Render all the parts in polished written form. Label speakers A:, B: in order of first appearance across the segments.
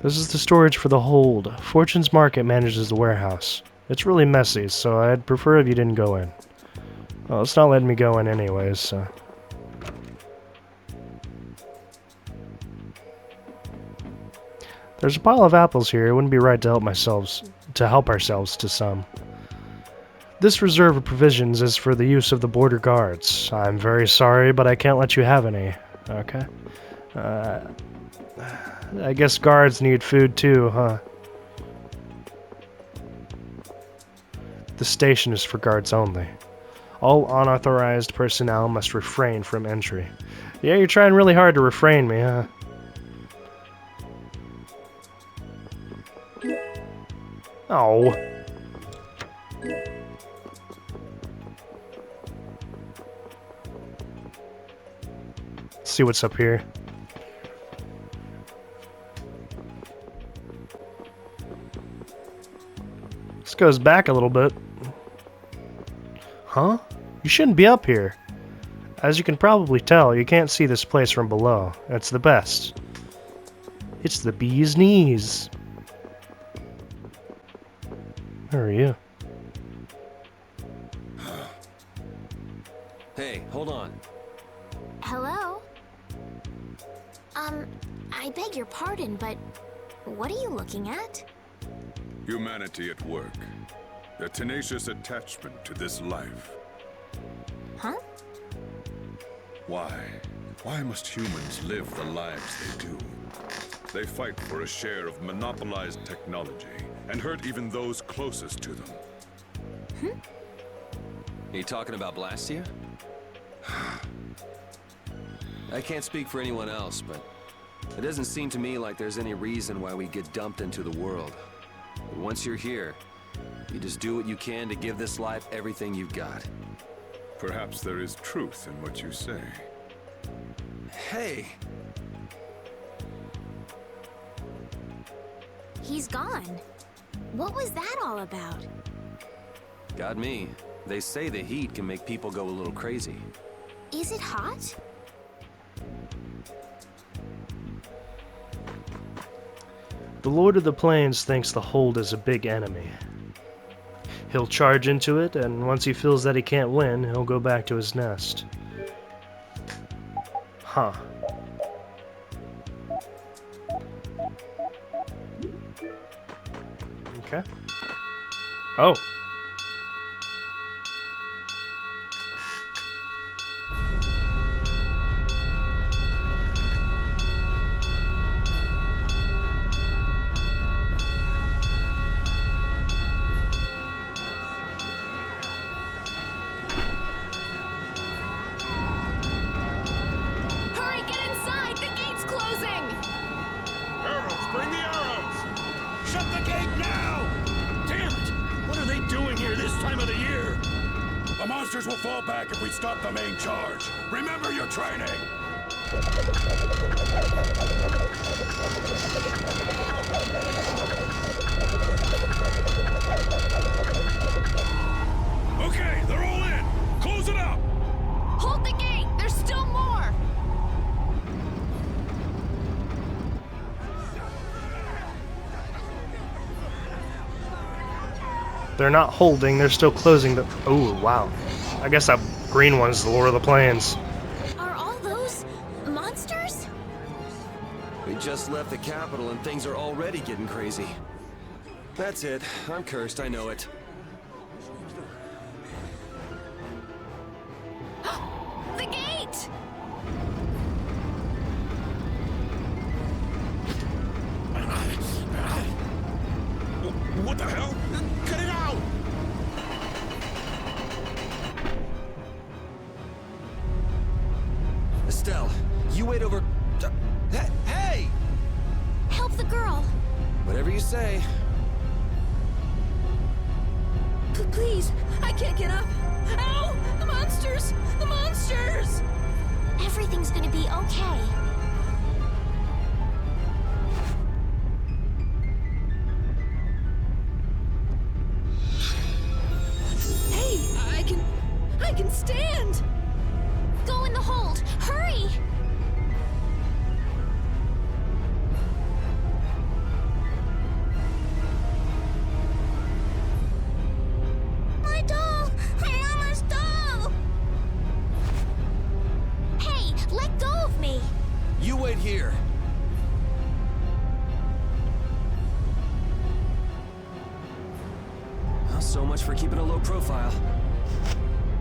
A: This is the storage for the hold. Fortune's Market manages the warehouse. It's really messy, so I'd prefer if you didn't go in. Well, it's not letting me go in anyways, so... There's a pile of apples here. It wouldn't be right to help ourselves to some. This reserve of provisions is for the use of the border guards. I'm very sorry, but I can't let you have any. Okay? I guess guards need food too, huh? The station is for guards only. All unauthorized personnel must refrain from entry. Yeah, you're trying really hard to refrain me, huh? Oh. Let's see what's up here. This goes back a little bit. Huh? You shouldn't be up here. As you can probably tell, you can't see this place from below. It's the best. It's the bee's knees. Where are you?
B: Hey, hold on.
C: Hello? I beg your pardon, but what are you looking at?
D: Humanity at work. A tenacious attachment to this life.
C: Huh?
D: Why? Why must humans live the lives they do? They fight for a share of monopolized technology and hurt even those closest to them.
B: Are you talking about Blastia? I can't speak for anyone else, but it doesn't seem to me like there's any reason why we get dumped into the world. But once you're here, you just do what you can to give this life everything you've got.
D: Perhaps there is truth in what you say.
B: Hey!
C: He's gone. What was that all about?
B: Got me. They say the heat can make people go a little crazy.
C: Is it hot?
A: The Lord of the Plains thinks the hold is a big enemy. He'll charge into it, and once he feels that he can't win, he'll go back to his nest. Huh. Okay. Oh.
C: Hurry, get inside! The gate's closing!
E: Arrows, bring the arrows! Shut the gate now! Damn it! What are they doing here this time of the year? The monsters will fall back if we stop the main charge. Remember your training! Okay, they're all in! Close it up!
C: Hold the gate! There's still more!
A: They're not holding, they're still closing the... Oh, wow. I guess that green one's the Lord of the Plains.
C: Are all those monsters?
B: We just left the capital and things are already getting crazy. That's it. I'm cursed, I know it.
C: The gate!
E: What the hell? Cut it out!
B: Estelle, you wait over... Hey!
C: Help the girl!
B: Whatever you say.
C: Please, I can't get up. Ow! The monsters! The monsters! Everything's gonna be okay. Hey, I can stand! Go in the hold! Hurry!
B: You wait here. Well, so much for keeping a low profile.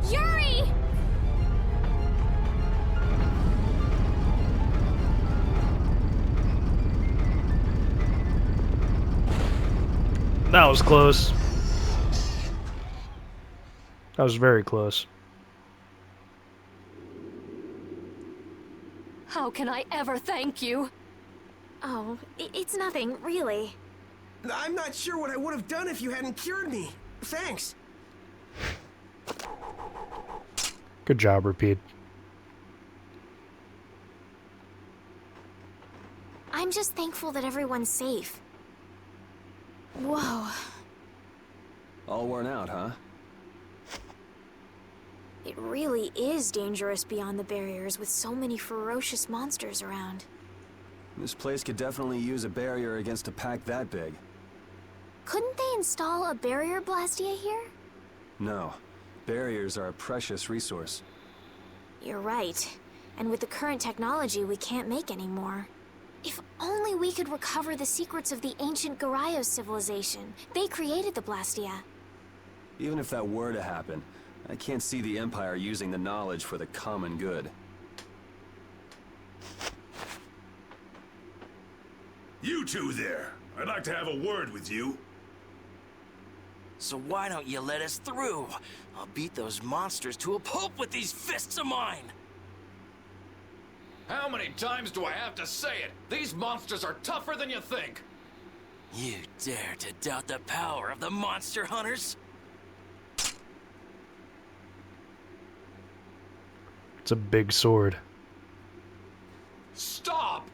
C: Yuri!
A: That was close. That was very close.
C: How can I ever thank you? Oh, it's nothing, really.
F: I'm not sure what I would have done if you hadn't cured me. Thanks.
A: Good job, Repeat.
C: I'm just thankful that everyone's safe. Whoa.
B: All worn out, huh?
C: It really is dangerous beyond the barriers with so many ferocious monsters around.
B: This place could definitely use a barrier against a pack that big.
C: Couldn't they install a barrier blastia here?
B: No. Barriers are a precious resource.
C: You're right. And with the current technology, we can't make any more. If only we could recover the secrets of the ancient Garayos civilization. They created the blastia.
B: Even if that were to happen, I can't see the Empire using the knowledge for the common good.
E: You two there. I'd like to have a word with you.
G: So why don't you let us through? I'll beat those monsters to a pulp with these fists of mine!
H: How many times do I have to say it? These monsters are tougher than you think!
G: You dare to doubt the power of the monster hunters?
A: It's a big sword.
H: Stop!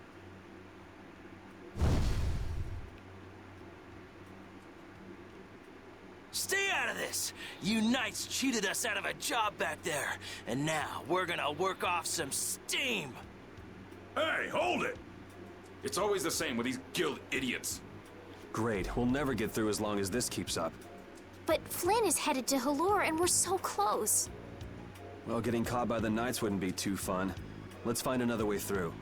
G: Stay out of this! You knights cheated us out of a job back there, and now we're gonna work off some steam!
E: Hey, hold it! It's always the same with these guild idiots.
B: Great, we'll never get through as long as this keeps up.
C: But Flynn is headed to Halure and we're so close.
B: Well, getting caught by the Knights wouldn't be too fun. Let's find another way through.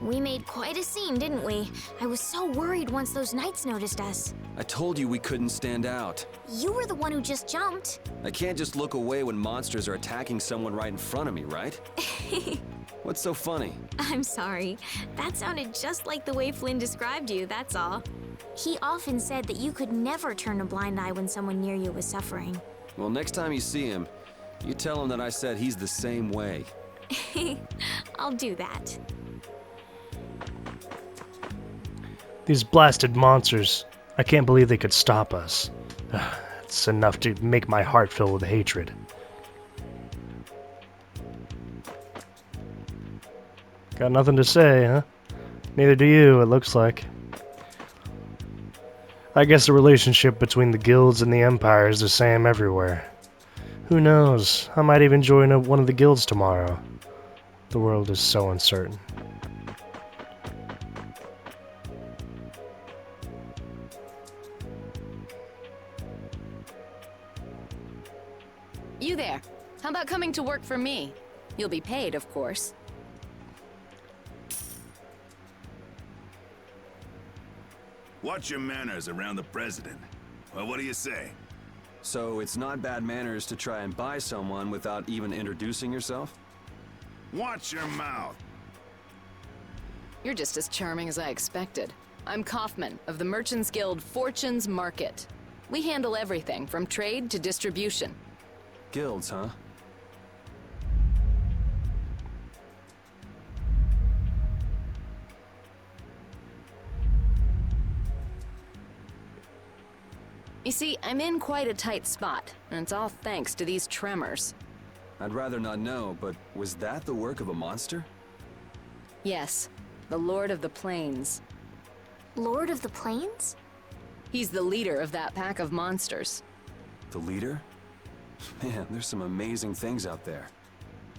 C: We made quite a scene, didn't we? I was so worried once those knights noticed us.
B: I told you we couldn't stand out.
C: You were the one who just jumped.
B: I can't just look away when monsters are attacking someone right in front of me, right? What's so funny?
C: I'm sorry. That sounded just like the way Flynn described you, that's all. He often said that you could never turn a blind eye when someone near you was suffering.
B: Well, next time you see him, you tell him that I said he's the same way.
C: I'll do that.
A: These blasted monsters. I can't believe they could stop us. It's enough to make my heart fill with hatred. Got nothing to say, huh? Neither do you, it looks like. I guess the relationship between the guilds and the Empire is the same everywhere. Who knows? I might even join one of the guilds tomorrow. The world is so uncertain.
I: You there. How about coming to work for me? You'll be paid, of course.
E: Watch your manners around the president. Well, what do you say?
B: So it's not bad manners to try and buy someone without even introducing yourself?
E: Watch your mouth.
I: You're just as charming as I expected. I'm Kaufman of the Merchants Guild Fortune's Market. We handle everything from trade to distribution.
B: Guilds, huh?
I: You see, I'm in quite a tight spot, and it's all thanks to these tremors.
B: I'd rather not know, but was that the work of a monster?
I: Yes, the Lord of the Plains.
C: Lord of the Plains?
I: He's the leader of that pack of monsters.
B: The leader? Man, there's some amazing things out there.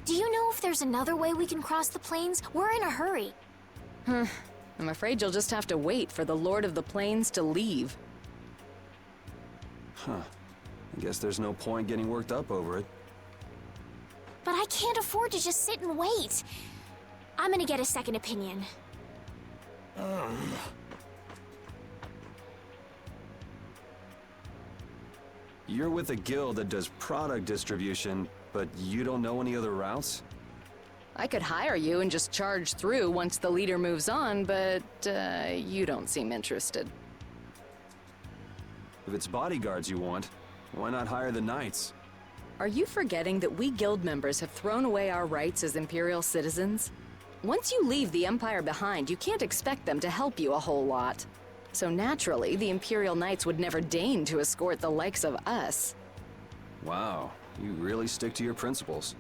C: Do you know if there's another way we can cross the plains? We're in a hurry.
I: I'm afraid you'll just have to wait for the Lord of the Plains to leave.
B: Huh. I guess there's no point getting worked up over it.
C: I can't afford to just sit and wait. I'm gonna get a second opinion.
B: You're with a guild that does product distribution, but you don't know any other routes?
I: I could hire you and just charge through once the leader moves on, but you don't seem interested.
B: If it's bodyguards you want, why not hire the knights?
I: Are you forgetting that we guild members have thrown away our rights as Imperial citizens? Once you leave the Empire behind, you can't expect them to help you a whole lot. So naturally, the Imperial Knights would never deign to escort the likes of us.
B: Wow, you really stick to your principles.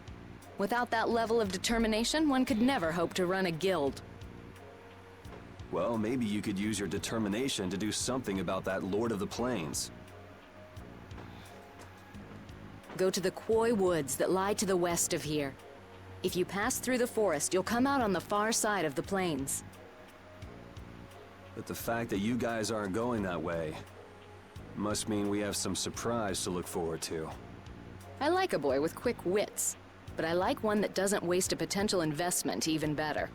I: Without that level of determination, one could never hope to run a guild.
B: Well, maybe you could use your determination to do something about that Lord of the Plains.
I: Go to the Quoy Woods that lie to the west of here. If you pass through the forest, you'll come out on the far side of the plains.
B: But the fact that you guys aren't going that way must mean we have some surprise to look forward to.
I: I like a boy with quick wits, but I like one that doesn't waste a potential investment even better.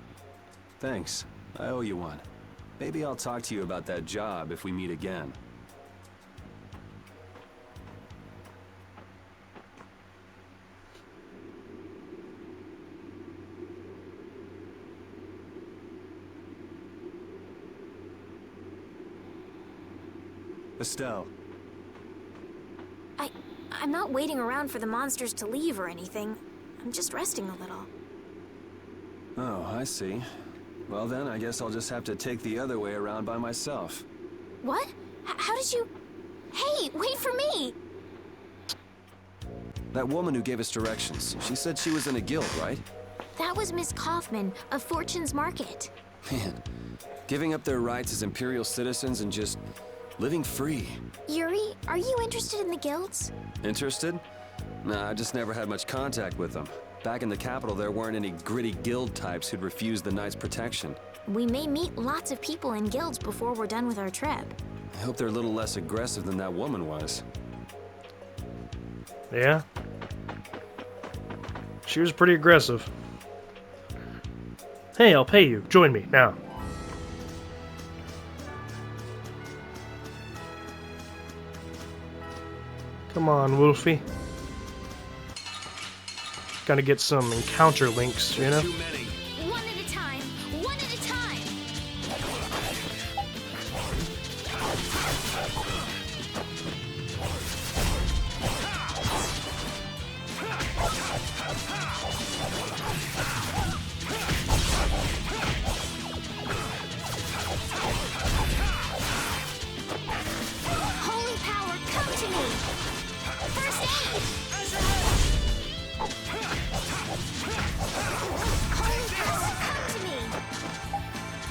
B: Thanks. I owe you one. Maybe I'll talk to you about that job if we meet again. Estelle.
C: I'm not waiting around for the monsters to leave or anything. I'm just resting a little.
B: Oh, I see. Well then, I guess I'll just have to take the other way around by myself.
C: What? How did you... Hey, wait for me!
B: That woman who gave us directions, she said she was in a guild, right?
C: That was Miss Kaufman of Fortune's Market.
B: Man, giving up their rights as Imperial citizens and just living free.
C: Yuri, are you interested in the guilds?
B: Interested? Nah, I just never had much contact with them. Back in the capital, there weren't any gritty guild types who'd refuse the Knights' protection.
C: We may meet lots of people in guilds before we're done with our trip.
B: I hope they're a little less aggressive than that woman was.
A: Yeah. She was pretty aggressive. Hey, I'll pay you. Join me, now. Come on, Wolfie. Gotta get some encounter links, you know?
B: Too many.
C: One at a time! One at a time! Holy power, come to me! First aid! Holy power, come to me!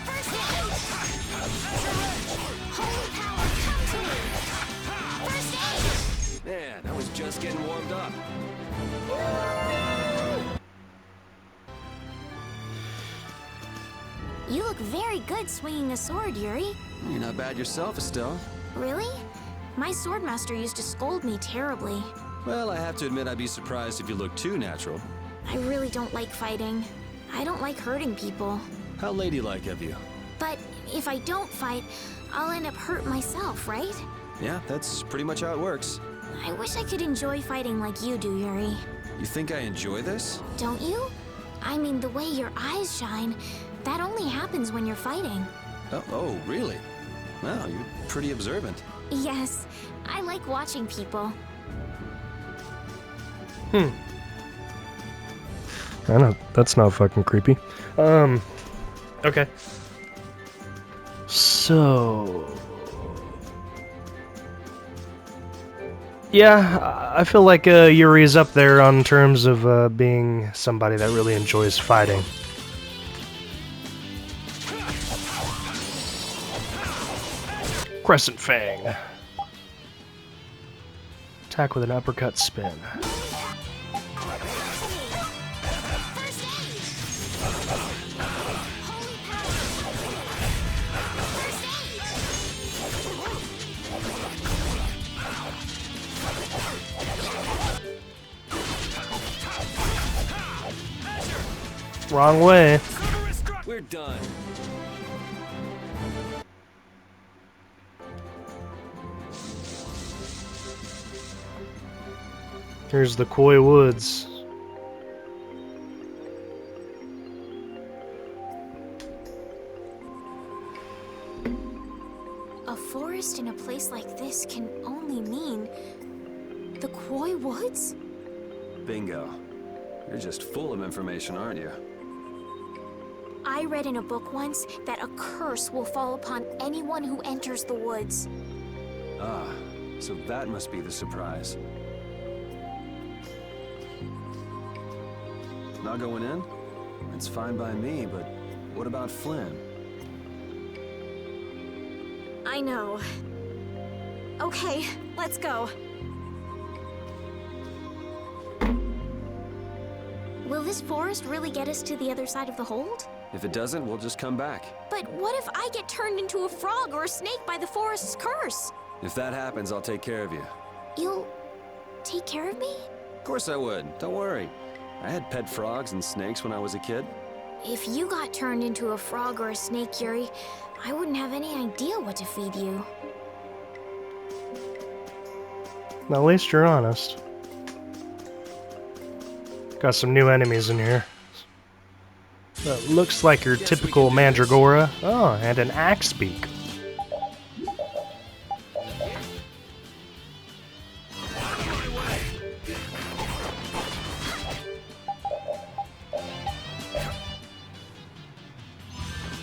C: First aid! Holy power, come to me! First aid!
B: Man, I was just getting warmed up.
C: You look very good swinging a sword, Yuri.
B: You're not bad yourself, Estelle.
C: Really? My swordmaster used to scold me terribly.
B: Well, I have to admit I'd be surprised if you looked too natural.
C: I really don't like fighting. I don't like hurting people.
B: How ladylike of you.
C: But if I don't fight, I'll end up hurt myself, right?
B: Yeah, that's pretty much how it works.
C: I wish I could enjoy fighting like you do, Yuri.
B: You think I enjoy this?
C: Don't you? I mean, the way your eyes shine, that only happens when you're fighting.
B: Oh, really? Wow, you're pretty observant.
C: Yes, I like watching people.
A: I know, that's not fucking creepy. Okay. So... Yeah, I feel like Yuri's up there on terms of being somebody that really enjoys fighting. Crescent Fang. Attack with an uppercut spin. Wrong way.
B: We're done.
A: Here's the Koi Woods.
C: A forest in a place like this can only mean the Koi Woods?
B: Bingo. You're just full of information, aren't you?
C: I read in a book once that a curse will fall upon anyone who enters the woods.
B: Ah, so that must be the surprise. Not going in? It's fine by me, but what about Flynn?
C: I know. Okay, let's go. Will this forest really get us to the other side of the hold?
B: If it doesn't, we'll just come back.
C: But what if I get turned into a frog or a snake by the forest's curse?
B: If that happens, I'll take care of you.
C: You'll take care of me?
B: Of course I would. Don't worry. I had pet frogs and snakes when I was a kid.
C: If you got turned into a frog or a snake, Yuri, I wouldn't have any idea what to feed you.
A: At least you're honest. Got some new enemies in here. That looks like your typical Mandragora. Oh, and an axe beak.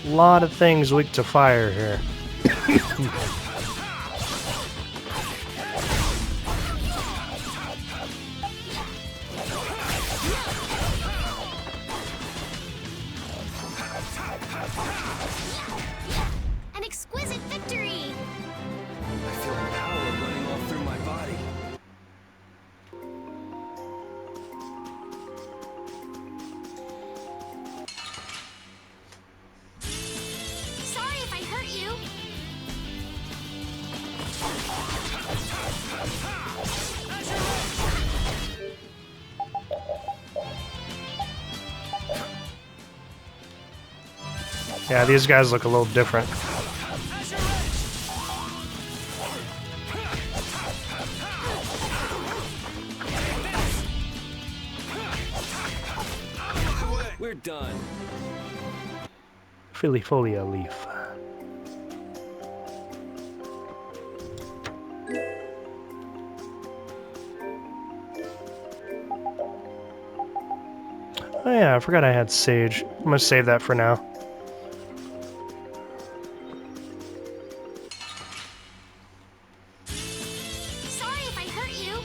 A: Lot of things weak to fire here.
C: An exquisite victory!
B: I feel power running all through my body.
C: Sorry if I hurt you.
A: Yeah, these guys look a little different.
B: We're done.
A: Filifolia leaf. Oh yeah, I forgot I had sage. I'm gonna save that for now.
C: Sorry if I hurt you.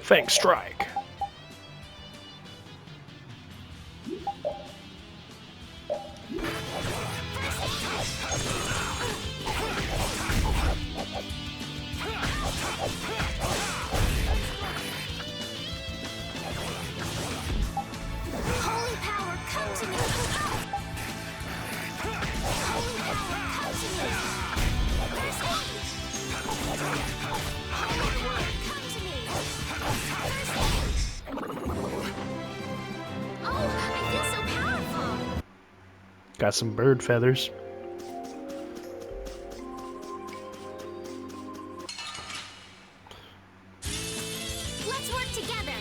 A: Fang strike.
C: Holy power, come to me! Holy power, come to me! Holy power, come to me! Oh, I feel so powerful!
A: Got some bird feathers.
C: Let's work together!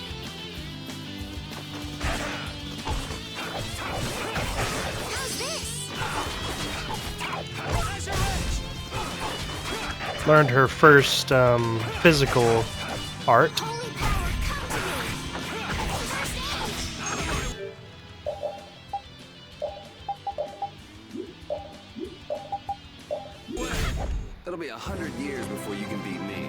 C: How's this?
A: Learned her first physical art.
C: Holy power, come to me!
B: It'll be 100 years before you can beat me.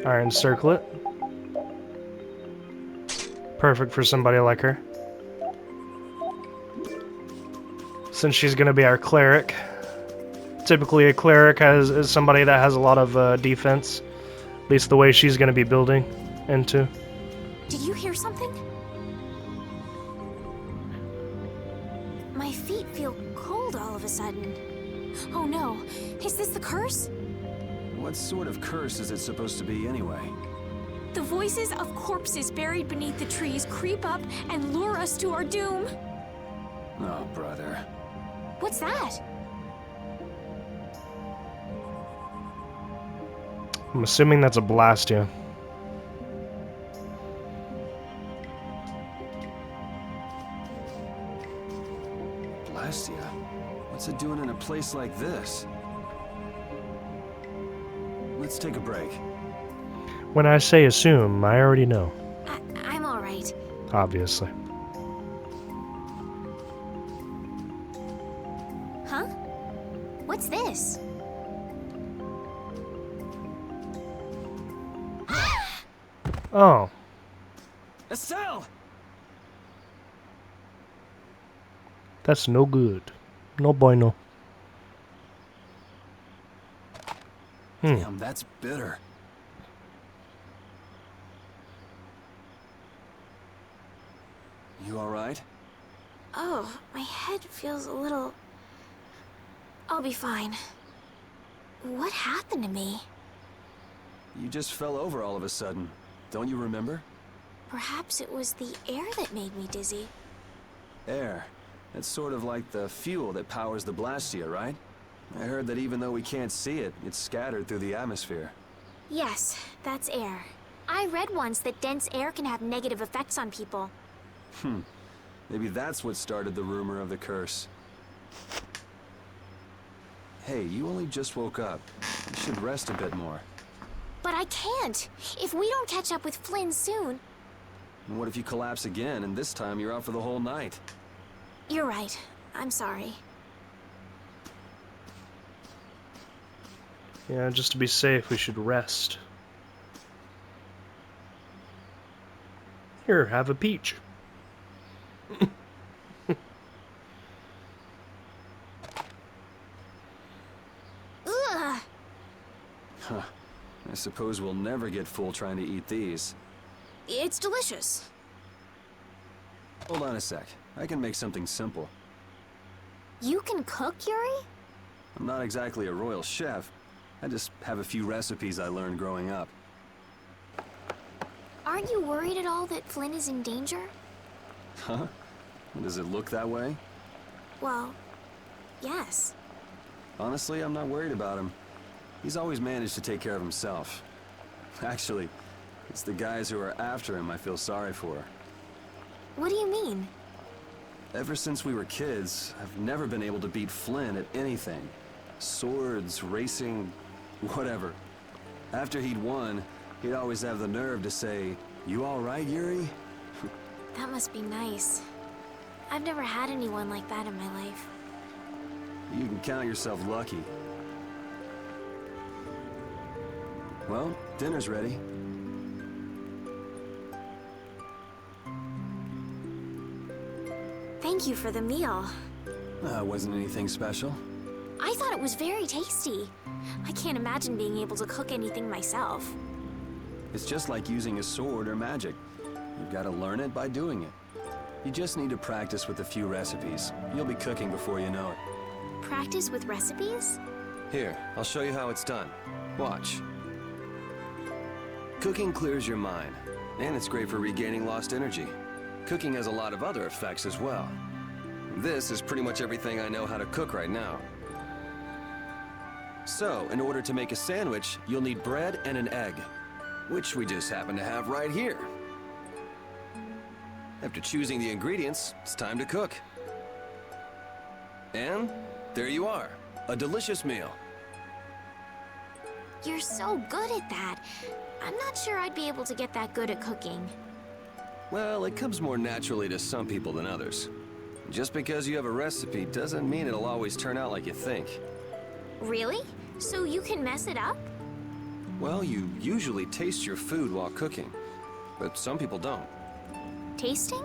A: Iron circlet. Perfect for somebody like her. Since she's gonna be our cleric. Typically a cleric is somebody that has a lot of defense. At least the way she's gonna be building into.
C: Did you hear something? My feet feel cold all of a sudden. Oh no, is this the curse?
B: What sort of curse is it supposed to be anyway?
C: The voices of corpses buried beneath the trees creep up and lure us to our doom.
B: Oh, brother.
C: What's that?
A: I'm assuming that's a Blastia.
B: Blastia? What's it doing in a place like this? Let's take a break.
A: When I say assume, I already know.
C: I'm all right.
A: Obviously.
C: Huh? What's this?
A: Oh.
G: Estelle!
A: That's no good. No bueno.
B: Damn, that's bitter. You alright?
C: Oh, my head feels a little... I'll be fine. What happened to me?
B: You just fell over all of a sudden. Don't you remember?
C: Perhaps it was the air that made me dizzy.
B: Air. It's sort of like the fuel that powers the Blastia, right? I heard that even though we can't see it, it's scattered through the atmosphere.
C: Yes, that's air. I read once that dense air can have negative effects on people.
B: Maybe that's what started the rumor of the curse. Hey, you only just woke up. You should rest a bit more.
C: But I can't! If we don't catch up with Flynn soon...
B: And what if you collapse again, and this time you're out for the whole night?
C: You're right. I'm sorry.
A: Yeah, just to be safe, we should rest. Here, have a peach.
C: Ugh!
B: Huh. I suppose we'll never get full trying to eat these.
C: It's delicious.
B: Hold on a sec. I can make something simple.
C: You can cook, Yuri?
B: I'm not exactly a royal chef. I just have a few recipes I learned growing up.
C: Aren't you worried at all that Flynn is in danger?
B: Huh? Does it look that way?
C: Well, yes.
B: Honestly, I'm not worried about him. He's always managed to take care of himself. Actually, it's the guys who are after him I feel sorry for.
C: What do you mean?
B: Ever since we were kids, I've never been able to beat Flynn at anything. Swords, racing, whatever. After he'd won, he'd always have the nerve to say, "You all right, Yuri?"
C: That must be nice. I've never had anyone like that in my life.
B: You can count yourself lucky. Well, dinner's ready.
C: Thank you for the meal.
B: Wasn't anything special.
C: I thought it was very tasty. I can't imagine being able to cook anything myself.
B: It's just like using a sword or magic. You've got to learn it by doing it. You just need to practice with a few recipes. You'll be cooking before you know it.
C: Practice with recipes?
B: Here, I'll show you how it's done. Watch. Cooking clears your mind, and it's great for regaining lost energy. Cooking has a lot of other effects as well. This is pretty much everything I know how to cook right now. So, in order to make a sandwich, you'll need bread and an egg, which we just happen to have right here. After choosing the ingredients, it's time to cook. And there you are, a delicious meal.
C: You're so good at that. I'm not sure I'd be able to get that good at cooking.
B: Well, it comes more naturally to some people than others. Just because you have a recipe doesn't mean it'll always turn out like you think.
C: Really? So you can mess it up?
B: Well, you usually taste your food while cooking, but some people don't.
C: Tasting?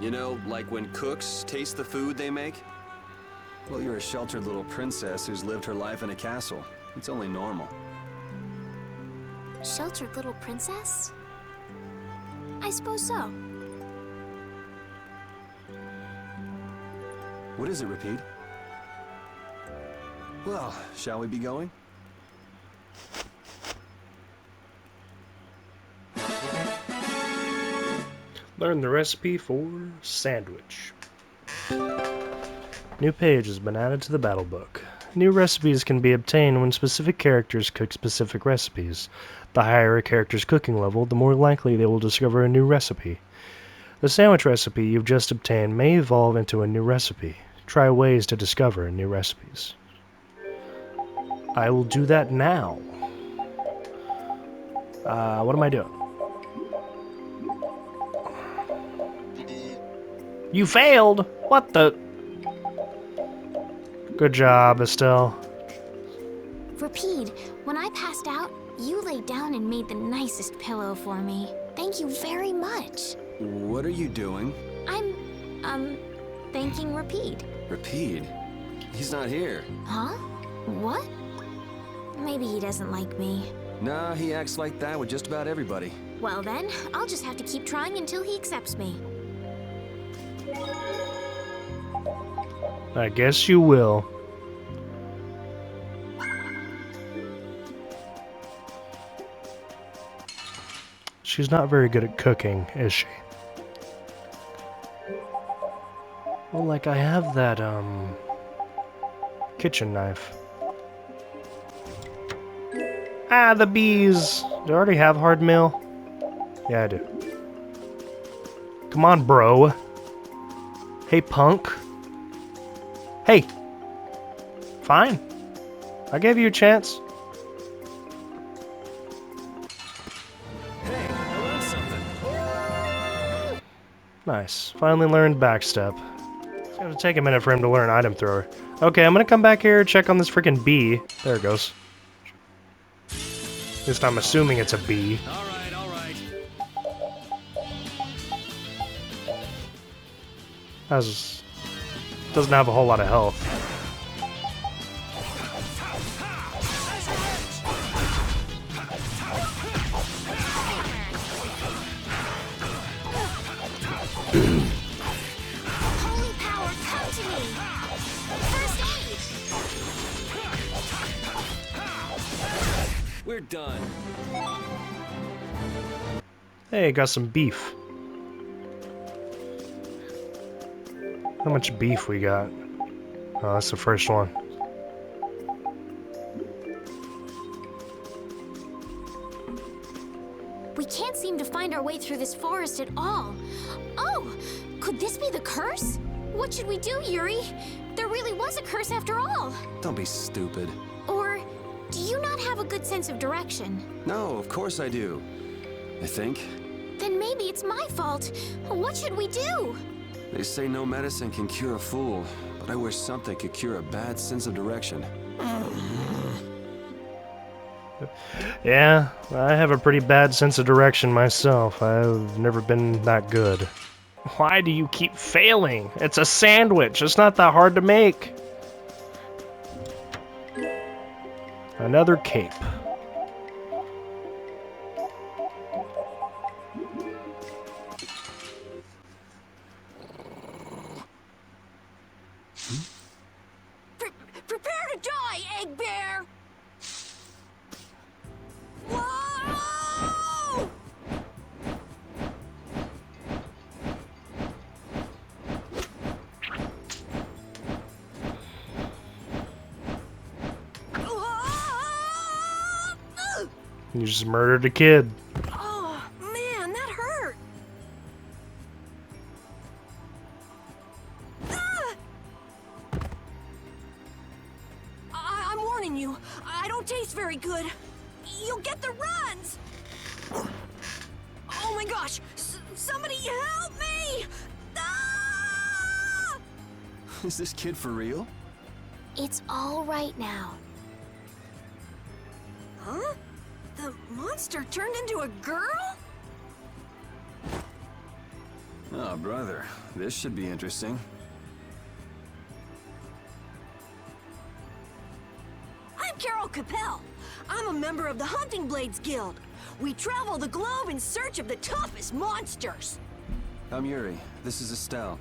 B: You know, like when cooks taste the food they make? Well, you're a sheltered little princess who's lived her life in a castle. It's only normal.
C: Sheltered little princess? I suppose so.
B: What is it, Repeat? Well, shall we be going?
A: Learn the recipe for sandwich. New page has been added to the battle book. New recipes can be obtained when specific characters cook specific recipes. The higher a character's cooking level, the more likely they will discover a new recipe. The sandwich recipe you've just obtained may evolve into a new recipe. Try ways to discover new recipes. I will do that now. What am I doing? You failed! What the? Good job, Estelle.
C: Rapide, when I passed out, you laid down and made the nicest pillow for me. Thank you very much.
B: What are you doing?
C: I'm, thanking Rapide.
B: Repeat? He's not here.
C: Huh? What? Maybe he doesn't like me.
B: Nah, he acts like that with just about everybody.
C: Well then, I'll just have to keep trying until he accepts me.
A: I guess you will. She's not very good at cooking, is she? Well, like, I have that, kitchen knife. Ah, the bees! Do I already have hard meal? Yeah, I do. Come on, bro. Hey, punk. Hey! Fine. I gave you a chance.
B: Hey, I learned something.
A: Nice. Finally learned backstep. It's gonna take a minute for him to learn item thrower. Okay, I'm gonna come back here and check on this freaking bee. There it goes. At least I'm assuming it's a bee.
B: All right, all right.
A: Doesn't have a whole lot of health.
C: Holy power, come to me! First aid!
B: We're done.
A: Hey, got some beef. How much beef we got? Oh, that's the first one.
C: We can't seem to find our way through this forest at all. Oh, could this be the curse? What should we do, Yuri? There really was a curse after all.
B: Don't be stupid.
C: Or do you not have a good sense of direction?
B: No, of course I do. I think.
C: Then maybe it's my fault. What should we do?
B: They say no medicine can cure a fool, but I wish something could cure a bad sense of direction.
A: Yeah, I have a pretty bad sense of direction myself. I've never been that good. Why do you keep failing? It's a sandwich. It's not that hard to make. Another cape.
C: Prepare to die, Eggbear! Whoa!
A: You just murdered a kid.
C: Oh, man, that hurt. I'm warning you. I don't taste very good. You'll get the runs. Oh my gosh! Somebody help me! Ah!
B: Is this kid for real?
C: It's all right now. Huh? The monster turned into a girl?
B: Oh, brother. This should be interesting.
J: I'm Carol Capel. I'm a member of the Hunting Blades Guild. We travel the globe in search of the toughest monsters.
B: I'm Yuri. This is Estelle.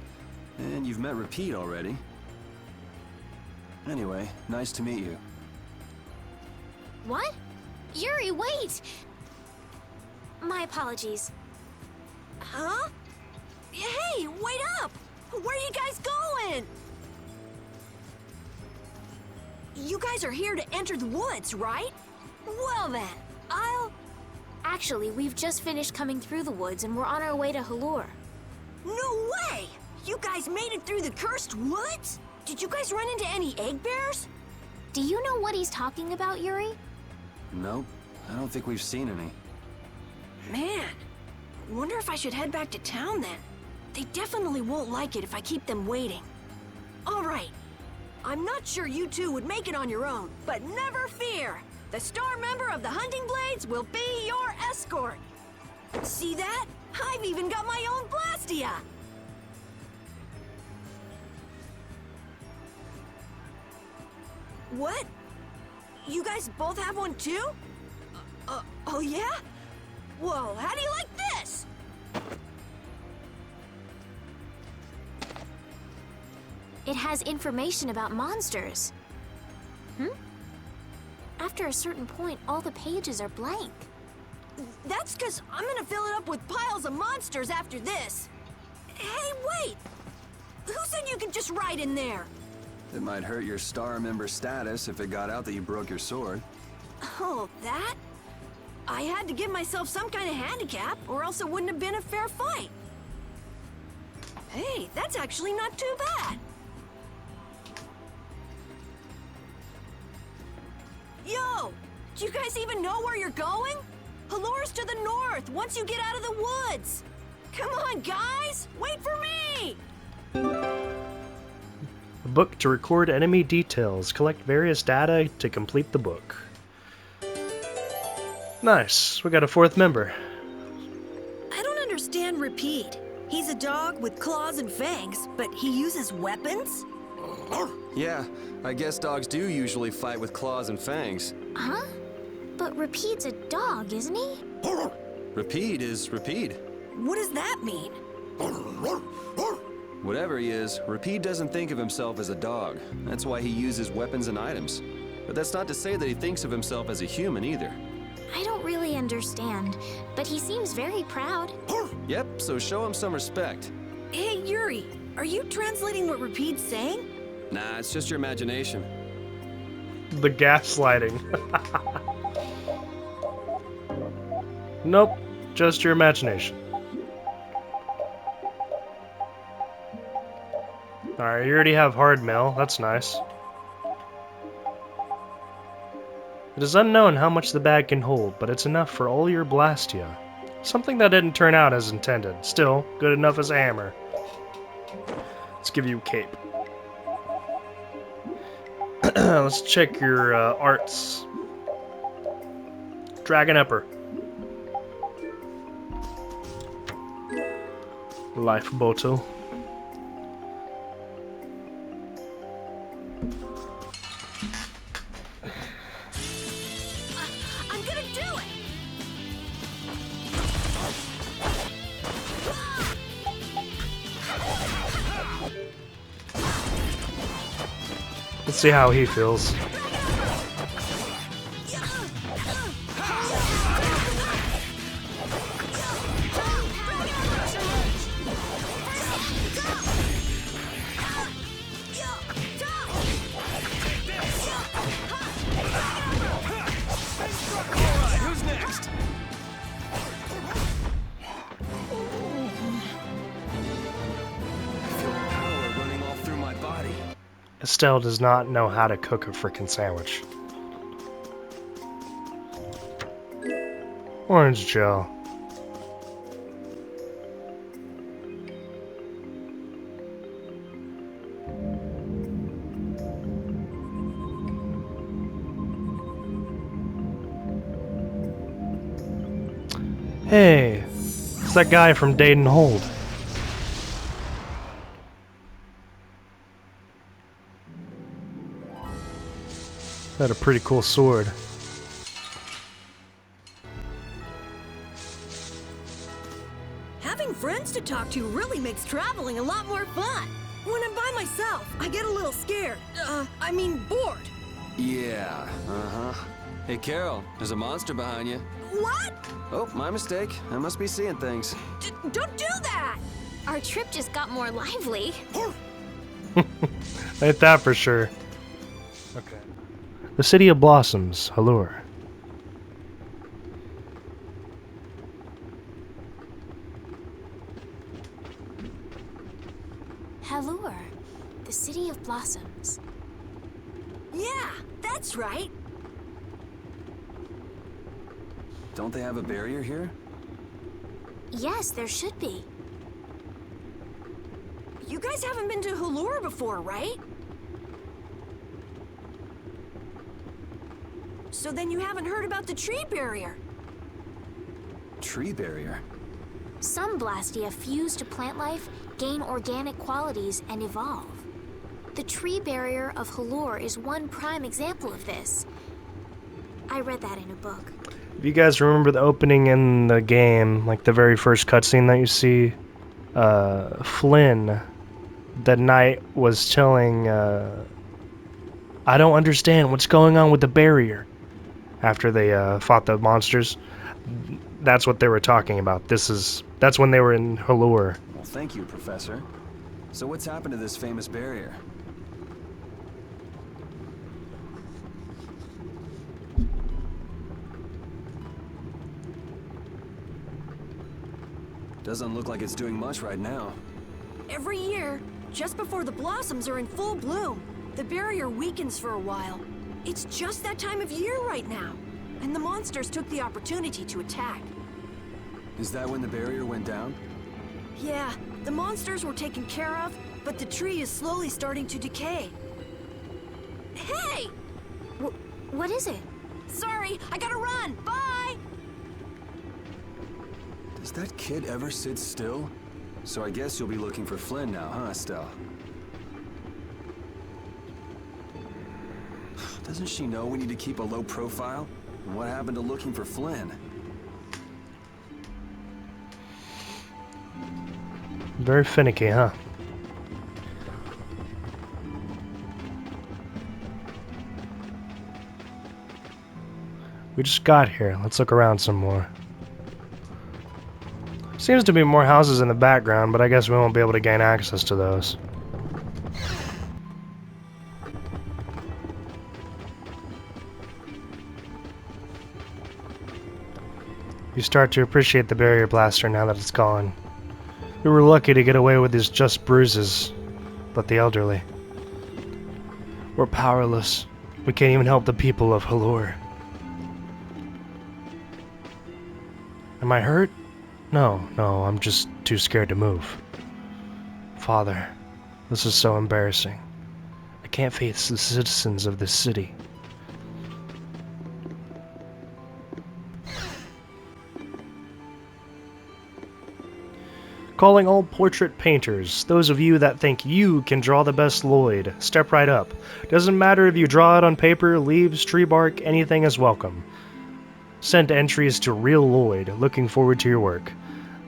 B: And you've met Repeat already. Anyway, nice to meet you.
C: What? Yuri, wait! My apologies.
J: Huh? Hey, wait up! Where are you guys going? You guys are here to enter the woods, right? Well then,
C: Actually, we've just finished coming through the woods and we're on our way to Halur.
J: No way! You guys made it through the cursed woods? Did you guys run into any Eggbears?
C: Do you know what he's talking about, Yuri?
B: Nope, I don't think we've seen any.
J: Man, wonder if I should head back to town then. They definitely won't like it if I keep them waiting. All right. I'm not sure you two would make it on your own, but never fear. The star member of the Hunting Blades will be your escort. See that? I've even got my own Blastia. What? You guys both have one too? Oh yeah? Whoa, how do you like this?
C: It has information about monsters. After a certain point, all the pages are blank.
J: That's because I'm gonna fill it up with piles of monsters after this. Hey, wait! Who said you could just write in there?
B: It might hurt your star member status if it got out that you broke your sword.
J: Oh, that? I had to give myself some kind of handicap, or else it wouldn't have been a fair fight. Hey, that's actually not too bad. Yo! Do you guys even know where you're going? Halur's to the north, once you get out of the woods. Come on, guys! Wait for me!
A: A book to record enemy details. Collect various data to complete the book. Nice. We got a fourth member.
J: I don't understand Repeat. He's a dog with claws and fangs, but he uses weapons?
B: Yeah, I guess dogs do usually fight with claws and fangs.
C: Huh? But Repeat's a dog, isn't he?
B: Repeat is Repeat.
J: What does that mean?
B: Whatever he is, Repeat doesn't think of himself as a dog. That's why he uses weapons and items. But that's not to say that he thinks of himself as a human either.
C: I don't really understand, but he seems very proud.
B: Yep, so show him some respect.
J: Hey, Yuri, are you translating what Repeat's saying?
B: Nah, it's just your imagination.
A: The gaslighting. Nope, just your imagination. Alright, you already have hard mail, that's nice. It is unknown how much the bag can hold, but it's enough for all your Blastia. Something that didn't turn out as intended. Still, good enough as a hammer. Let's give you a cape. Let's check your arts. Dragon Upper. Life Boto.
J: I'm gonna do it!
A: Let's see how he feels.
B: Who's next? I feel power running all through my body.
A: Estelle does not know how to cook a frickin' sandwich. Orange gel. Hey, it's that guy from Dayton Hold. Had a pretty cool sword.
J: Having friends to talk to really makes traveling a lot more fun. When I'm by myself, I get a little scared. I mean bored.
B: Yeah, uh-huh. Hey, Carol, there's a monster behind you.
J: What?
B: Oh, my mistake. I must be seeing things.
J: Don't do that!
C: Our trip just got more lively.
A: Ain't that for sure. Okay. The City of Blossoms, Halure.
C: Halure, the City of Blossoms.
J: Yeah, that's right.
B: Don't they have a barrier here?
C: Yes, there should be.
J: You guys haven't been to Halure before, right? So then you haven't heard about the tree barrier.
B: Tree barrier?
C: Some Blastia fuse to plant life, gain organic qualities, and evolve. The tree barrier of Halure is one prime example of this. I read that in a book.
A: If you guys remember the opening in the game, like the very first cutscene that you see, Flynn, the knight, was telling, I don't understand what's going on with the barrier. After they fought the monsters, that's what they were talking about. That's when they were in Halure.
B: Well, thank you, Professor. So what's happened to this famous barrier? Doesn't look like it's doing much right now.
J: Every year, just before the blossoms are in full bloom, the barrier weakens for a while. It's just that time of year right now, and the monsters took the opportunity to attack.
B: Is that when the barrier went down?
J: Yeah, the monsters were taken care of, but the tree is slowly starting to decay. Hey!
C: What is it?
J: Sorry, I gotta run! Bye!
B: Does that kid ever sit still? So I guess you'll be looking for Flynn now, huh, Estelle? Doesn't she know we need to keep a low profile? And what happened to looking for Flynn?
A: Very finicky, huh? We just got here. Let's look around some more. Seems to be more houses in the background, but I guess we won't be able to gain access to those. You start to appreciate the barrier blaster now that it's gone. We were lucky to get away with these just bruises, but the elderly. We're powerless. We can't even help the people of Halure. Am I hurt? No, I'm just too scared to move. Father, this is so embarrassing. I can't face the citizens of this city. Calling all portrait painters, those of you that think you can draw the best Lloyd, step right up. Doesn't matter if you draw it on paper, leaves, tree bark, anything is welcome. Send entries to Real Lloyd, looking forward to your work.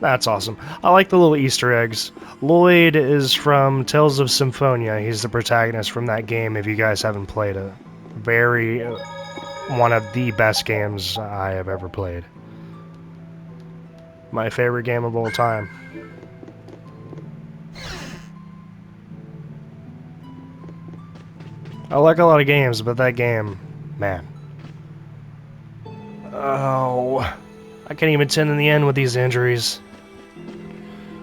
A: That's awesome. I like the little Easter eggs. Lloyd is from Tales of Symphonia. He's the protagonist from that game if you guys haven't played it. One of the best games I have ever played. My favorite game of all time. I like a lot of games, but that game, man. Oh, I can't even tend in the end with these injuries.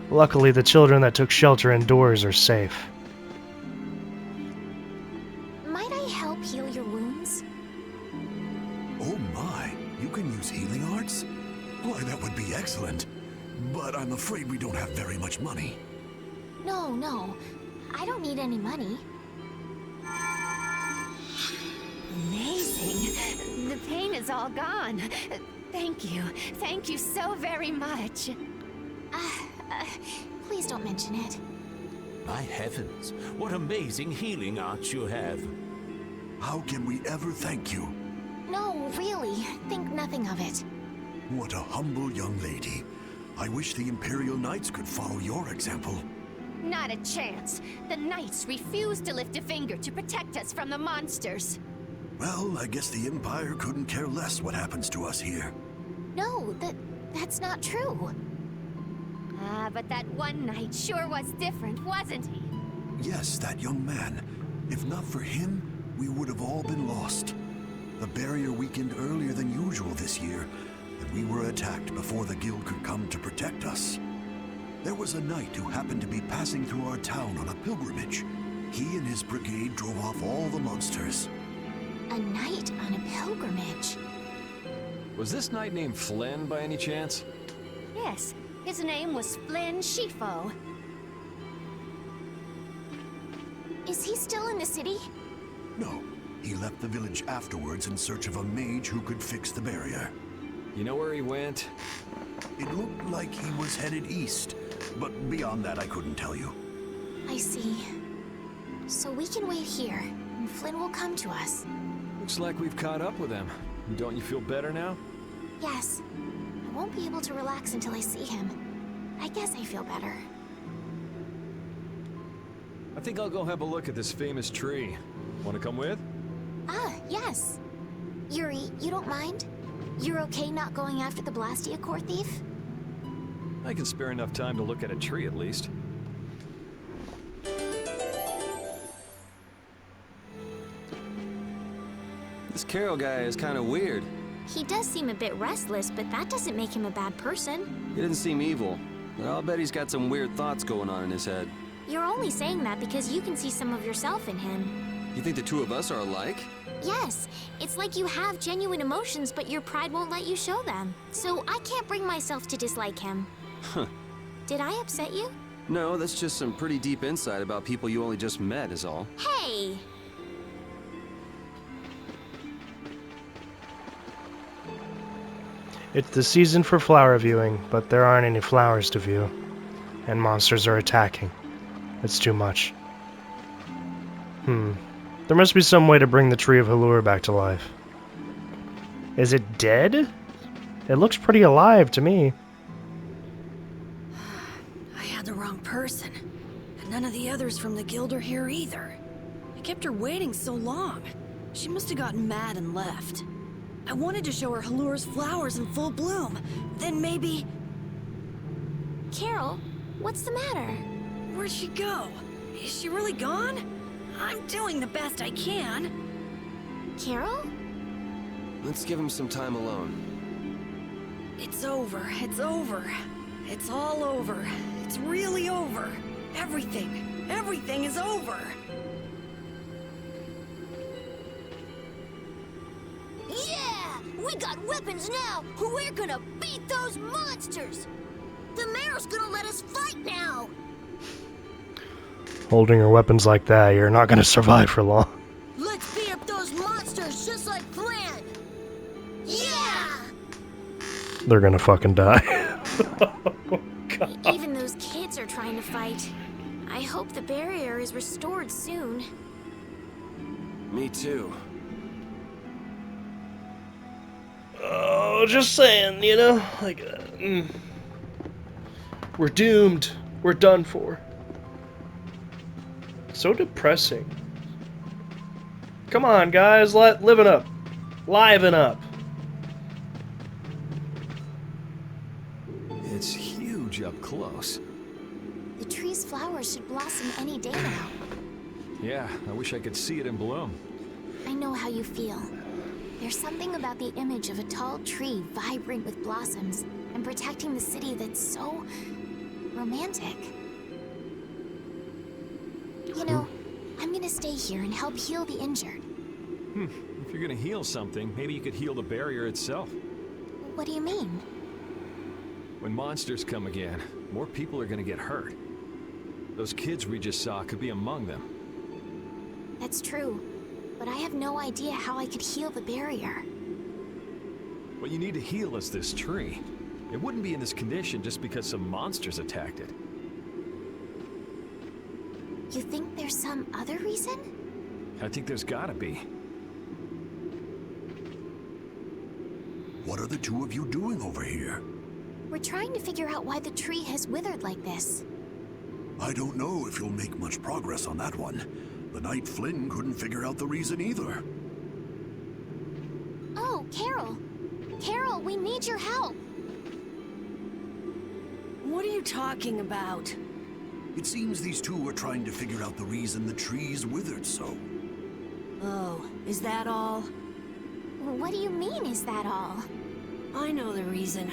A: Luckily, the children that took shelter indoors are safe.
C: Might I help heal your wounds?
E: Oh my, you can use healing arts? Why, that would be excellent. But I'm afraid we don't have very much money.
C: No. I don't need any money.
K: Amazing. The pain is all gone. Thank you. Thank you so very much.
C: Please don't mention it.
L: My heavens, what amazing healing arts you have.
E: How can we ever thank you?
C: No, really. Think nothing of it.
E: What a humble young lady. I wish the Imperial Knights could follow your example.
K: Not a chance. The Knights refuse to lift a finger to protect us from the monsters.
E: Well, I guess the Empire couldn't care less what happens to us here.
C: No, that's not true.
K: Ah, but that one Knight sure was different, wasn't he?
E: Yes, that young man. If not for him, we would have all been lost. The barrier weakened earlier than usual this year, and we were attacked before the guild could come to protect us. There was a knight who happened to be passing through our town on a pilgrimage. He and his brigade drove off all the monsters.
C: A knight on a pilgrimage?
B: Was this knight named Flynn by any chance?
K: Yes, his name was Flynn Shifo.
C: Is he still in the city?
E: No, he left the village afterwards in search of a mage who could fix the barrier.
B: You know where he went?
E: It looked like he was headed east, but beyond that I couldn't tell you.
C: I see. So we can wait here, and Flynn will come to us.
B: Looks like we've caught up with him. Don't you feel better now?
C: Yes. I won't be able to relax until I see him. I guess I feel better.
B: I think I'll go have a look at this famous tree. Want to come with?
C: Ah, yes. Yuri, you don't mind? You're okay not going after the Blastia core thief?
B: I can spare enough time to look at a tree at least. This Carol guy is kind of weird.
C: He does seem a bit restless, but that doesn't make him a bad person.
B: He doesn't seem evil, but I'll bet he's got some weird thoughts going on in his head.
C: You're only saying that because you can see some of yourself in him.
B: You think the two of us are alike?
C: Yes, it's like you have genuine emotions, but your pride won't let you show them. So I can't bring myself to dislike him.
B: Huh.
C: Did I upset you?
B: No, that's just some pretty deep insight about people you only just met is all.
C: Hey!
A: It's the season for flower viewing, but there aren't any flowers to view. And monsters are attacking. It's too much. There must be some way to bring the Tree of Halure back to life. Is it dead? It looks pretty alive to me.
J: I had the wrong person. And none of the others from the guild are here either. I kept her waiting so long. She must have gotten mad and left. I wanted to show her Halure's flowers in full bloom. Then maybe...
C: Carol, what's the matter?
J: Where'd she go? Is she really gone? I'm doing the best I can.
C: Carol?
B: Let's give him some time alone.
J: It's over. It's over. It's all over. It's really over. Everything is over.
C: Yeah! We got weapons now! We're gonna beat those monsters! The mayor's gonna let us fight now!
A: Holding your weapons like that, you're not gonna survive for long.
C: Let's beat up those monsters just like planned! Yeah!
A: They're gonna fucking die. Oh, God.
C: Even those kids are trying to fight. I hope the barrier is restored soon.
B: Me too.
A: Oh, just saying, you know? Like, we're doomed. We're done for. So depressing. Come on, guys, liven up. Liven up.
B: It's huge up close.
C: The tree's flowers should blossom any day now.
B: Yeah, I wish I could see it in bloom.
C: I know how you feel. There's something about the image of a tall tree vibrant with blossoms and protecting the city that's so romantic. You know, I'm gonna stay here and help heal the injured.
B: If you're gonna heal something, maybe you could heal the barrier itself.
C: What do you mean?
B: When monsters come again, more people are gonna get hurt. Those kids we just saw could be among them.
C: That's true, but I have no idea how I could heal the barrier.
B: What you need to heal is this tree. It wouldn't be in this condition just because some monsters attacked it.
C: You think there's some other reason?
B: I think there's gotta be.
E: What are the two of you doing over here?
C: We're trying to figure out why the tree has withered like this.
E: I don't know if you'll make much progress on that one. The night Flynn couldn't figure out the reason either.
C: Oh, Carol. Carol, we need your help.
J: What are you talking about?
E: It seems these two were trying to figure out the reason the trees withered so.
J: Oh, is that all?
C: What do you mean, is that all?
J: I know the reason.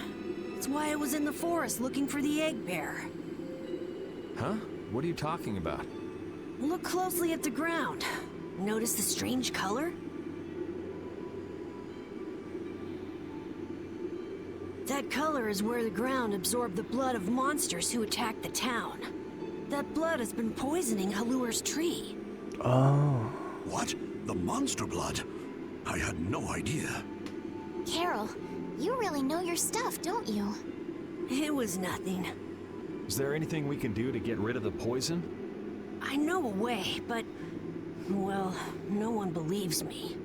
J: It's why I was in the forest looking for the Eggbear.
B: Huh? What are you talking about?
J: Look closely at the ground. Notice the strange color? That color is where the ground absorbed the blood of monsters who attacked the town. That blood has been poisoning Halur's tree.
A: Oh.
E: What? The monster blood? I had no idea.
C: Carol, you really know your stuff, don't you?
J: It was nothing.
B: Is there anything we can do to get rid of the poison?
J: I know a way, but... well, no one believes me.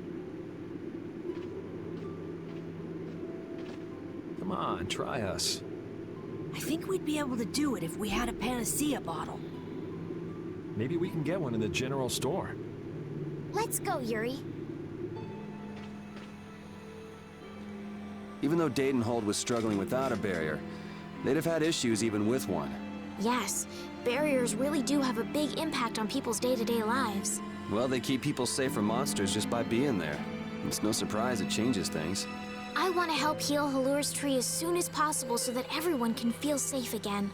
B: Come on, try us.
J: I think we'd be able to do it if we had a panacea bottle.
B: Maybe we can get one in the general store.
C: Let's go, Yuri.
B: Even though Dadenhold was struggling without a barrier, they'd have had issues even with one.
C: Yes, barriers really do have a big impact on people's day-to-day lives.
B: Well, they keep people safe from monsters just by being there. It's no surprise it changes things.
C: I want to help heal Halur's tree as soon as possible so that everyone can feel safe again.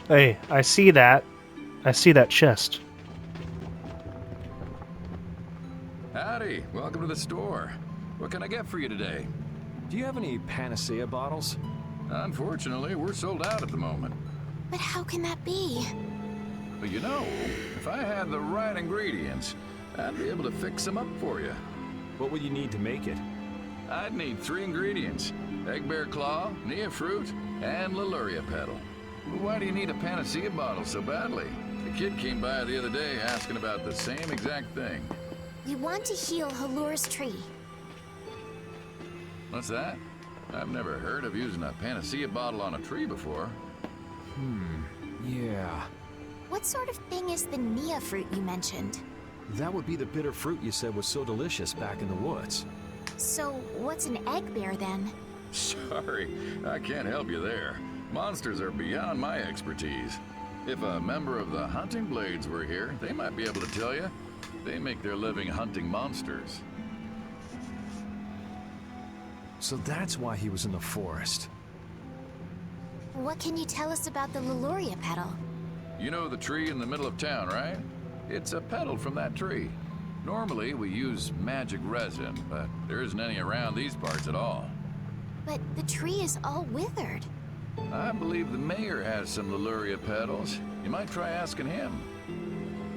A: Hey, I see that. I see that chest.
H: Howdy, welcome to the store. What can I get for you today?
B: Do you have any panacea bottles?
H: Unfortunately, we're sold out at the moment.
C: But how can that be?
H: But you know, if I had the right ingredients, I'd be able to fix them up for you.
B: What would you need to make it?
H: I'd need 3 ingredients. Eggbear claw, Nia fruit, and Leluria petal. Why do you need a panacea bottle so badly? The kid came by the other day asking about the same exact thing.
C: We want to heal Halur's tree.
H: What's that? I've never heard of using a panacea bottle on a tree before.
B: Yeah.
C: What sort of thing is the Nia fruit you mentioned?
B: That would be the bitter fruit you said was so delicious back in the woods.
C: So, what's an Eggbear then?
H: Sorry, I can't help you there. Monsters are beyond my expertise. If a member of the Hunting Blades were here, they might be able to tell you. They make their living hunting monsters.
B: So that's why he was in the forest.
C: What can you tell us about the Leluria petal?
H: You know the tree in the middle of town, right? It's a petal from that tree. Normally, we use magic resin, but there isn't any around these parts at all.
C: But the tree is all withered.
H: I believe the mayor has some Leluria petals. You might try asking him.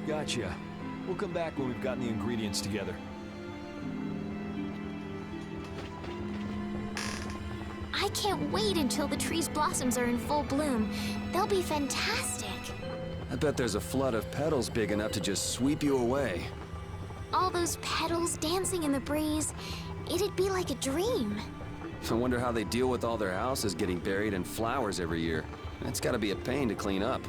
B: Gotcha. We'll come back when we've gotten the ingredients together.
C: I can't wait until the tree's blossoms are in full bloom. They'll be fantastic.
B: I bet there's a flood of petals big enough to just sweep you away.
C: All those petals dancing in the breeze. It'd be like a dream.
B: I wonder how they deal with all their houses getting buried in flowers every year. That's gotta be a pain to clean up.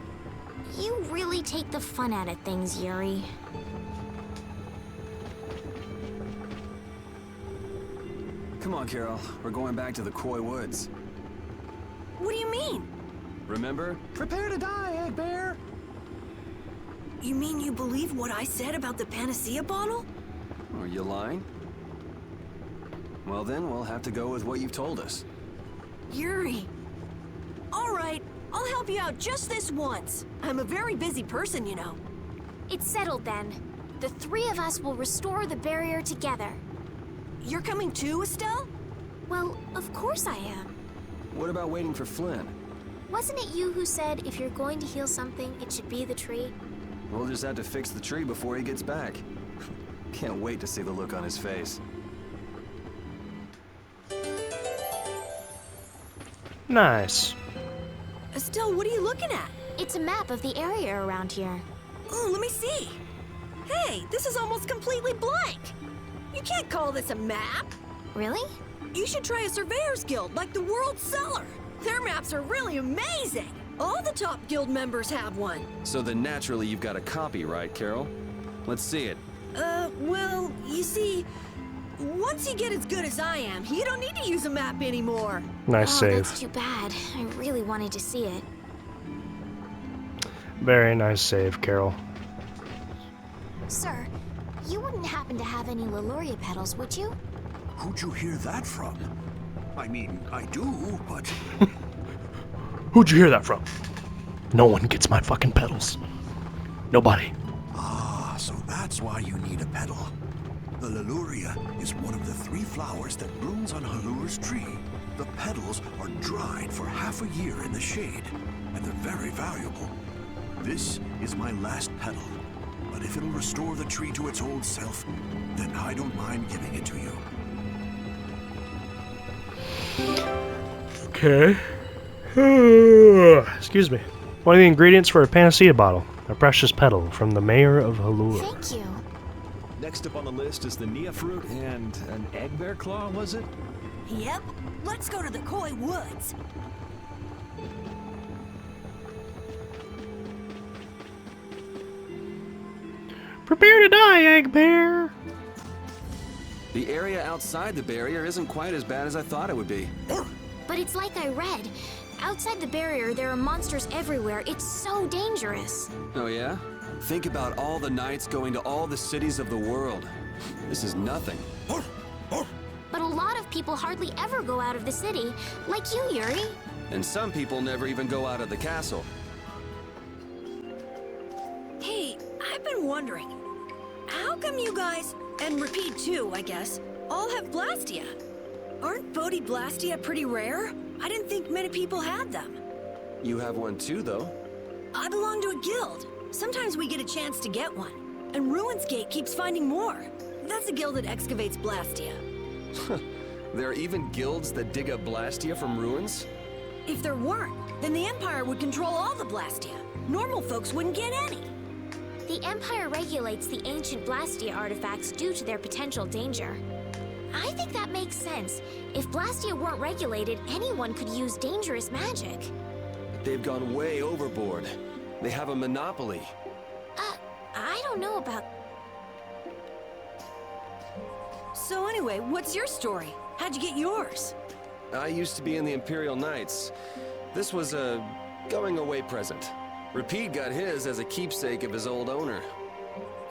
C: You really take the fun out of things, Yuri.
B: Come on, Carol. We're going back to the Koi Woods.
J: What do you mean?
B: Remember? Prepare to die, Eggbear!
J: You mean you believe what I said about the panacea bottle?
B: Are you lying? Well then, we'll have to go with what you've told us.
J: Yuri. All right, I'll help you out just this once. I'm a very busy person, you know.
C: It's settled then. The 3 of us will restore the barrier together.
J: You're coming too, Estelle?
C: Well, of course I am.
B: What about waiting for Flynn?
C: Wasn't it you who said if you're going to heal something, it should be the tree?
B: We'll just have to fix the tree before he gets back. Can't wait to see the look on his face.
A: Nice.
J: Estelle, what are you looking at?
C: It's a map of the area around here.
J: Oh, let me see. Hey, this is almost completely blank. You can't call this a map.
C: Really?
J: You should try a surveyor's guild like the World Cellar. Their maps are really amazing. All the top guild members have one.
B: So then naturally you've got a copy, right, Carol? Let's see it.
J: Well, you see, once you get as good as I am, you don't need to use a map anymore.
A: Nice save.
C: That's too bad. I really wanted to see it.
A: Very nice save, Carol.
C: Sir, you wouldn't happen to have any Leluria petals, would you?
E: Who'd you hear that from? I mean, I do, but...
A: Who'd you hear that from? No one gets my fucking petals. Nobody.
E: Ah, so that's why you need a petal. The Leluria is one of the 3 flowers that blooms on Halur's tree. The petals are dried for half a year in the shade, and they're very valuable. This is my last petal, but if it'll restore the tree to its old self, then I don't mind giving it to you.
A: Okay. Excuse me. One of the ingredients for a panacea bottle. A precious petal from the mayor of Halur.
C: Thank you.
M: Next up on the list is the Nia fruit and an Eggbear claw, was it?
J: Yep. Let's go to the Koi Woods.
A: Prepare to die, Eggbear!
B: The area outside the barrier isn't quite as bad as I thought it would be.
C: But it's like I read. Outside the barrier, there are monsters everywhere. It's so dangerous.
B: Oh yeah? Think about all the knights going to all the cities of the world. This is nothing.
C: But a lot of people hardly ever go out of the city, like you, Yuri.
B: And some people never even go out of the castle.
J: Hey, I've been wondering, how come you guys, and Repeat too, I guess, all have Blastia? Aren't Bodhi Blastia pretty rare? I didn't think many people had them.
B: You have one too, though.
J: I belong to a guild. Sometimes we get a chance to get one. And Ruins Gate keeps finding more. That's a guild that excavates Blastia.
B: There are even guilds that dig up Blastia from ruins?
J: If there weren't, then the Empire would control all the Blastia. Normal folks wouldn't get any.
C: The Empire regulates the ancient Blastia artifacts due to their potential danger. I think that makes sense. If Blastia weren't regulated, anyone could use dangerous magic.
B: They've gone way overboard. They have a monopoly.
C: I don't know about...
J: So anyway, what's your story? How'd you get yours?
B: I used to be in the Imperial Knights. This was a going-away present. Repeat got his as a keepsake of his old owner.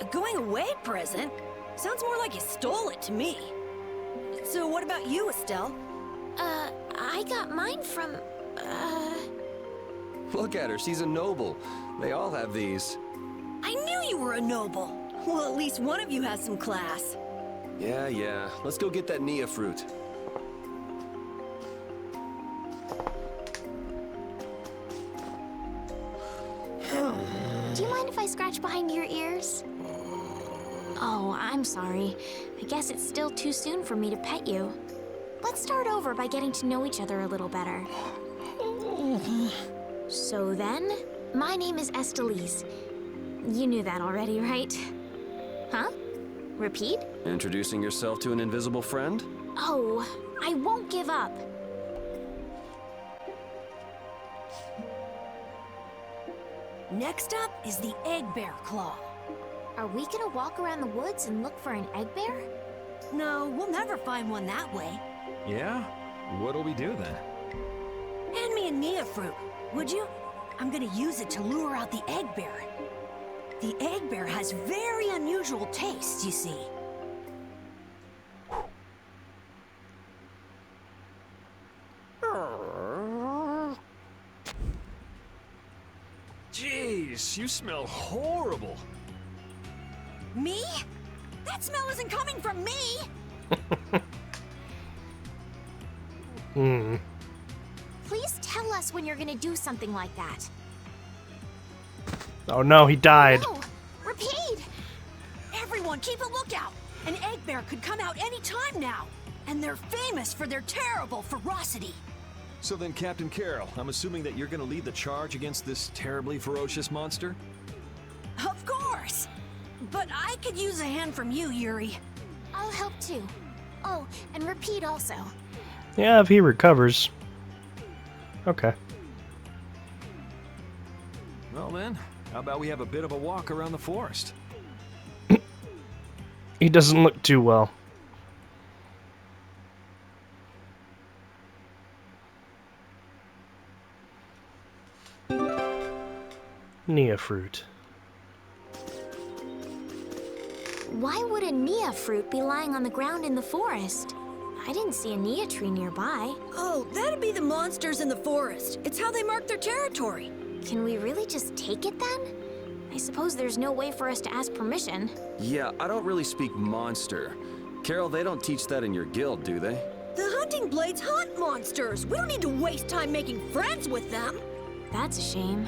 J: A going-away present? Sounds more like you stole it to me. So what about you, Estelle?
C: I got mine from,
B: Look at her, she's a noble. They all have these.
J: I knew you were a noble. Well, at least one of you has some class.
B: Yeah. Let's go get that Nia fruit.
C: Do you mind if I scratch behind your ears? Oh, I'm sorry. I guess it's still too soon for me to pet you. Let's start over by getting to know each other a little better. So then, my name is Estelise. You knew that already, right? Huh? Repeat?
B: Introducing yourself to an invisible friend?
C: Oh, I won't give up.
J: Next up is the Eggbear Claw.
C: Are we gonna walk around the woods and look for an Eggbear?
J: No, we'll never find one that way.
M: Yeah? What'll we do then?
J: Hand me a Nia fruit, would you? I'm gonna use it to lure out the Eggbear. The Eggbear has very unusual tastes, you see.
M: Jeez, you smell horrible.
J: Me? That smell isn't coming from me!
C: Please tell us when you're gonna do something like that.
A: Oh no, he died.
C: No! Repeat!
J: Everyone, keep a lookout! An Eggbear could come out any time now! And they're famous for their terrible ferocity!
M: So then, Captain Carroll, I'm assuming that you're gonna lead the charge against this terribly ferocious monster?
J: Of course! But I could use a hand from you, Yuri.
C: I'll help too. Oh, and Repeat also.
A: Yeah, if he recovers. Okay.
M: Well then, how about we have a bit of a walk around the forest?
A: He doesn't look too well. Nia fruit.
C: Why would a Nia fruit be lying on the ground in the forest? I didn't see a Nia tree nearby.
J: Oh, that'd be the monsters in the forest. It's how they mark their territory.
C: Can we really just take it then? I suppose there's no way for us to ask permission.
B: Yeah, I don't really speak monster. Carol, they don't teach that in your guild, do they?
J: The hunting blades hunt monsters. We don't need to waste time making friends with them.
C: That's a shame.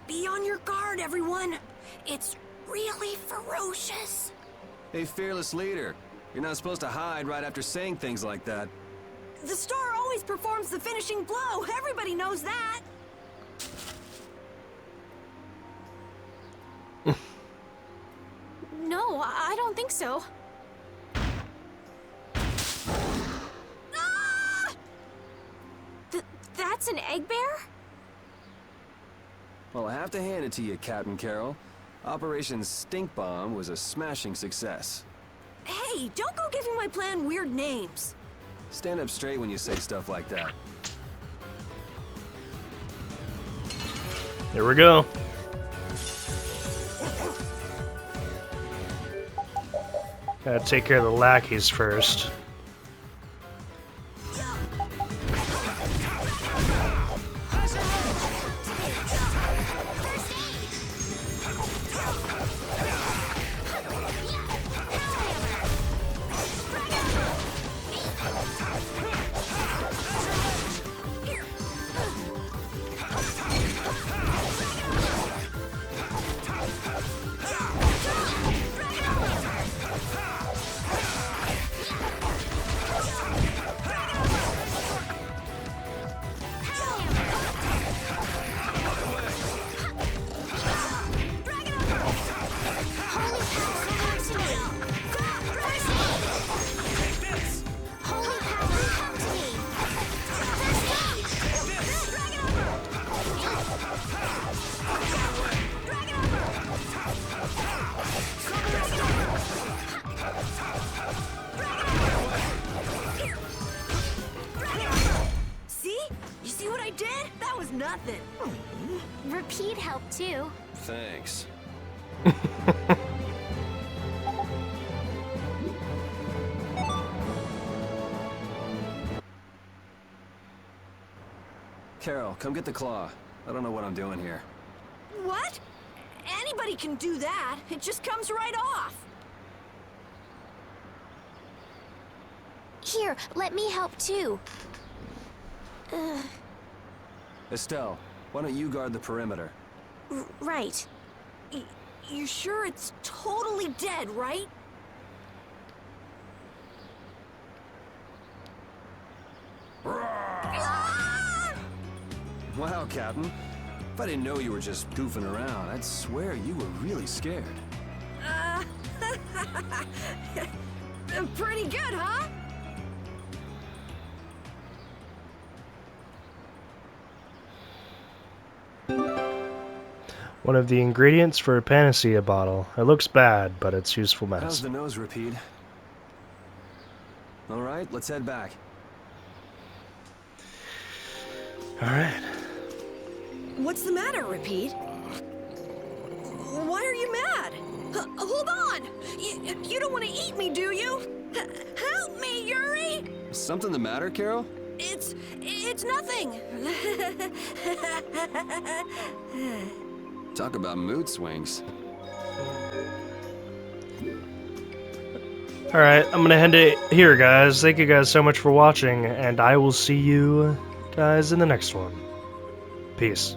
J: Be on your guard, everyone. It's really ferocious.
B: Hey, fearless leader. You're not supposed to hide right after saying things like that.
J: The star always performs the finishing blow. Everybody knows that.
C: No, I don't think so. Ah! That's an Eggbear?
B: Well, I have to hand it to you, Captain Carol. Operation Stink Bomb was a smashing success.
J: Hey, don't go giving my plan weird names.
B: Stand up straight when you say stuff like that.
A: Here we go. Gotta take care of the lackeys first.
J: Nothing.
C: Repeat helped too.
B: Thanks. Carol, come get the claw. I don't know what I'm doing here.
J: What? Anybody can do that. It just comes right off.
C: Here, let me help too.
B: Estelle, why don't you guard the perimeter?
C: Right.
J: You sure it's totally dead, right?
B: Wow, Captain. If I didn't know you were just goofing around, I'd swear you were really scared.
J: Pretty good, huh?
A: One of the ingredients for a panacea bottle. It looks bad, but it's useful
B: How's
A: medicine.
B: the nose, Repeat? All right, let's head back.
A: All right.
J: What's the matter, Repeat? Why are you mad? Hold on! You don't want to eat me, do you? Help me, Yuri!
B: Something the matter, Carol?
J: It's nothing.
B: Talk about mood swings.
A: Alright, I'm gonna end it here, guys. Thank you guys so much for watching, and I will see you guys in the next one. Peace.